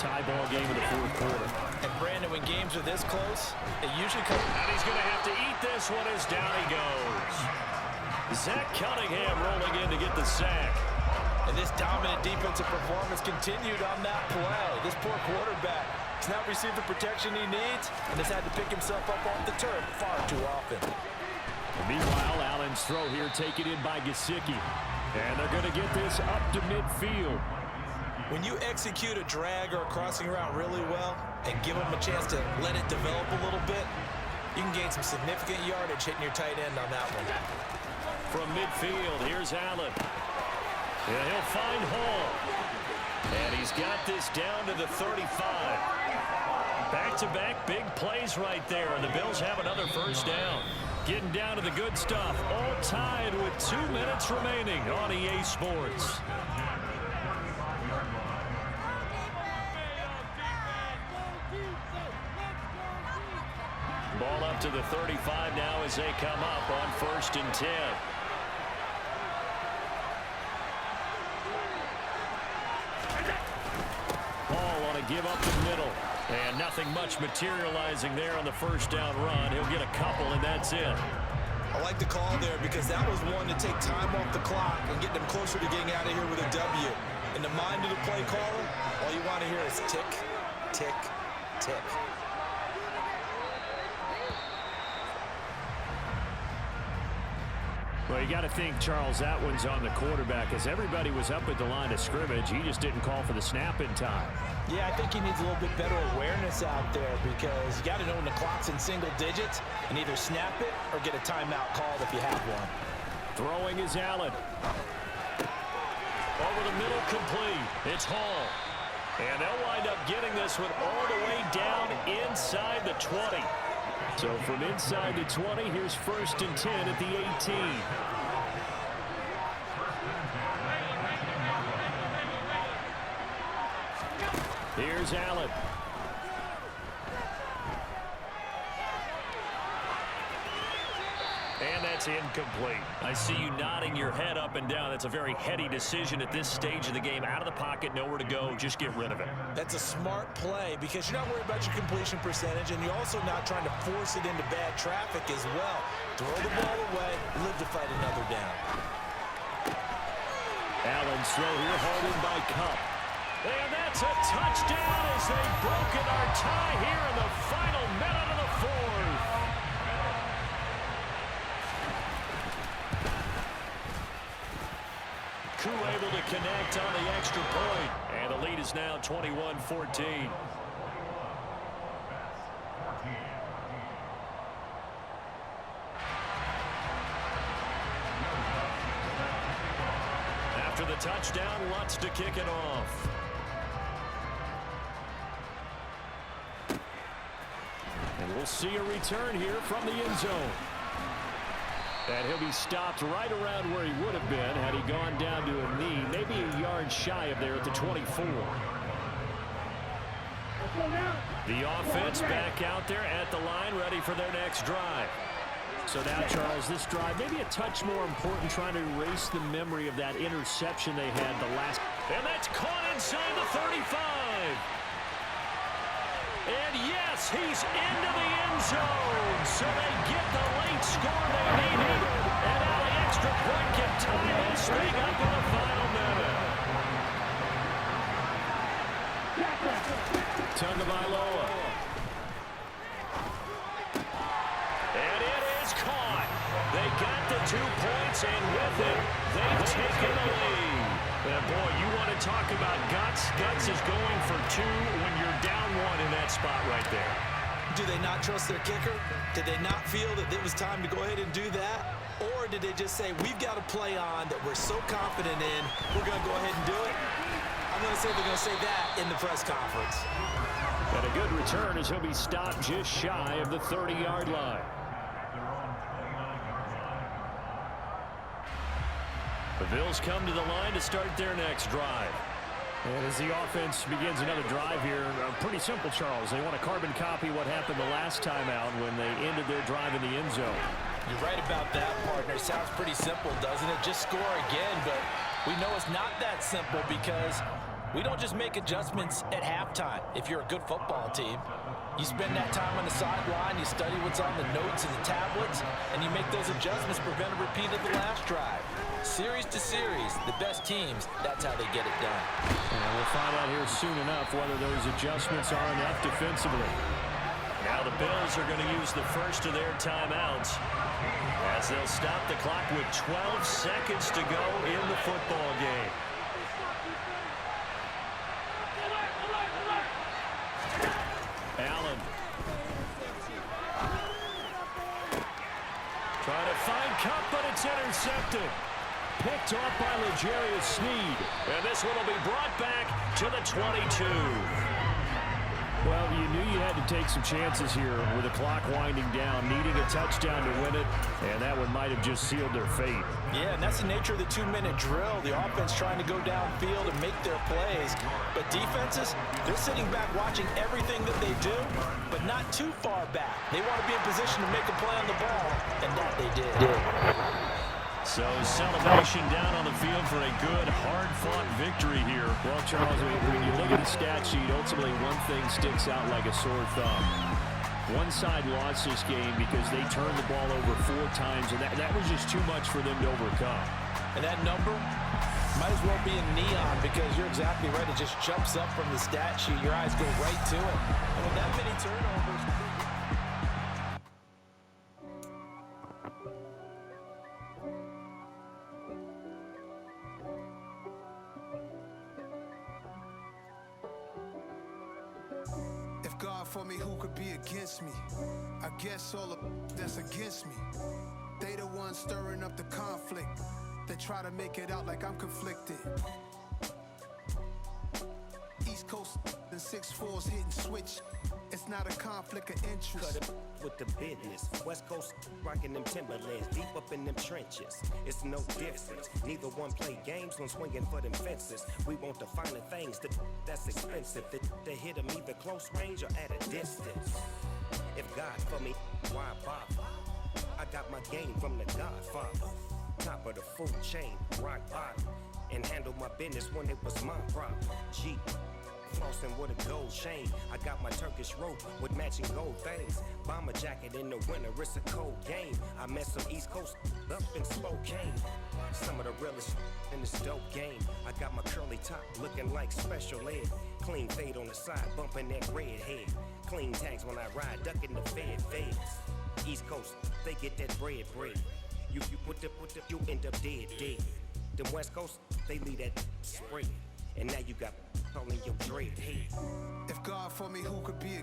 tie ball game in the fourth quarter. And Brandon, when games are this close, it usually comes. And he's going to have to eat this one as down he goes. Zach Cunningham rolling in to get the sack. And this dominant defensive performance continued on that play. This poor quarterback has not received the protection he needs and has had to pick himself up off the turf far too often. Meanwhile, Allen's throw here taken in by Gesicki. And they're going to get this up to midfield. When you execute a drag or a crossing route really well and give them a chance to let it develop a little bit, you can gain some significant yardage hitting your tight end on that one. From midfield, here's Allen. And he'll find Hall. And he's got this down to the 35. Back-to-back big plays right there, and the Bills have another first down. Getting down to the good stuff, all tied with 2 minutes remaining on EA Sports. Ball up to the 35 now as they come up on 1st and 10. Ball on a give up the middle. And nothing much materializing there on the first down run. He'll get a couple, and that's it. I like the call there because that was one to take time off the clock and get them closer to getting out of here with a W. In the mind of the play caller, all you want to hear is tick, tick, tick. Well, you got to think, Charles, that one's on the quarterback. As everybody was up at the line of scrimmage, he just didn't call for the snap in time. Yeah, I think he needs a little bit better awareness out there because you got to know when the clock's in single digits and either snap it or get a timeout called if you have one. Throwing is Allen. Over the middle, complete. It's Hall. And they'll wind up getting this one all the way down inside the 20. So from inside the 20, here's 1st and 10 at the 18. Here's Allen. And that's incomplete. I see you nodding your head up and down. That's a very heady decision at this stage of the game. Out of the pocket, nowhere to go. Just get rid of it. That's a smart play because you're not worried about your completion percentage, and you're also not trying to force it into bad traffic as well. Throw the ball away, live to fight another down. Allen's throw here, hauled in by Cup. And that's a touchdown as they've broken our tie here in the final minute of the fourth. Koo able to connect on the extra point. And the lead is now 21-14. After the touchdown, Lutz to kick it off. And we'll see a return here from the end zone. And he'll be stopped right around where he would have been had he gone down to a knee, maybe a yard shy of there at the 24. The offense back out there at the line, ready for their next drive. So now, Charles, this drive maybe a touch more important, trying to erase the memory of that interception they had the last. And that's caught inside the 35. And yes, he's into the end zone. So they get the late score they needed. And now the extra point can tie this thing up in the final minute. Tagovailoa. And it is caught. They got the 2 points, and with it, they've taken the lead. And boy, you want to talk about guts. Guts is going for 2 when you're down 1 in that spot right there. Do they not trust their kicker? Did they not feel that it was time to go ahead and do that? Or did they just say, we've got a play on that we're so confident in, we're going to go ahead and do it? I'm going to say they're going to say that in the press conference. And a good return as he'll be stopped just shy of the 30-yard line. The Bills come to the line to start their next drive. And as the offense begins another drive here, pretty simple, Charles. They want to carbon copy what happened the last time out when they ended their drive in the end zone. You're right about that, partner. Sounds pretty simple, doesn't it? Just score again, but we know it's not that simple because We don't just make adjustments at halftime if you're a good football team. You spend that time on the sideline, you study what's on the notes and the tablets, and you make those adjustments to prevent a repeat of the last drive. Series to series, the best teams, that's how they get it done. And we'll find out here soon enough whether those adjustments are enough defensively. Now the Bills are going to use the first of their timeouts as they'll stop the clock with 12 seconds to go in the football game. Allen. Trying to find Cup, but it's intercepted. Picked off by L'Jarius Sneed. And this one will be brought back to the 22. Well, you knew you had to take some chances here with the clock winding down, needing a touchdown to win it, and that one might have just sealed their fate. Yeah, and that's the nature of the 2-minute drill. The offense trying to go downfield and make their plays. But defenses, they're sitting back watching everything that they do, but not too far back. They want to be in position to make a play on the ball, and that they did. So celebration down on the field for a good, hard-fought victory here. Well, Charles, when you look at the stat sheet, ultimately one thing sticks out like a sore thumb. One side lost this game because they turned the ball over 4 times, and that was just too much for them to overcome. And that number might as well be in neon because you're exactly right. It just jumps up from the stat sheet. Your eyes go right to it. And with that many turnovers... God for me, who could be against me? I guess all of that's against me. They the ones stirring up the conflict. They try to make it out like I'm conflicted. East Coast and 6'4's hitting switch. It's not a conflict of interest. Cut it with the business. West Coast rocking them Timberlands, deep up in them trenches. It's no difference. Neither one play games when swinging for them fences. We want the finer things that's expensive. To hit them either close range or at a distance. If God for me, why bother? I got my game from the Godfather. Top of the food chain, rock bottom. And handle my business when it was my problem. G. Flossing with a gold chain. I got my Turkish rope with matching gold things. Bomber jacket in the winter, it's a cold game. I met some East Coast up in Spokane. Some of the realest in this dope game. I got my curly top looking like special ed. Clean fade on the side, bumping that red head. Clean tags when I ride, ducking the feds. East Coast, they get that bread. You you end up dead. Them West Coast, they leave that spread. And now you got calling your dread head. If God for me, who could be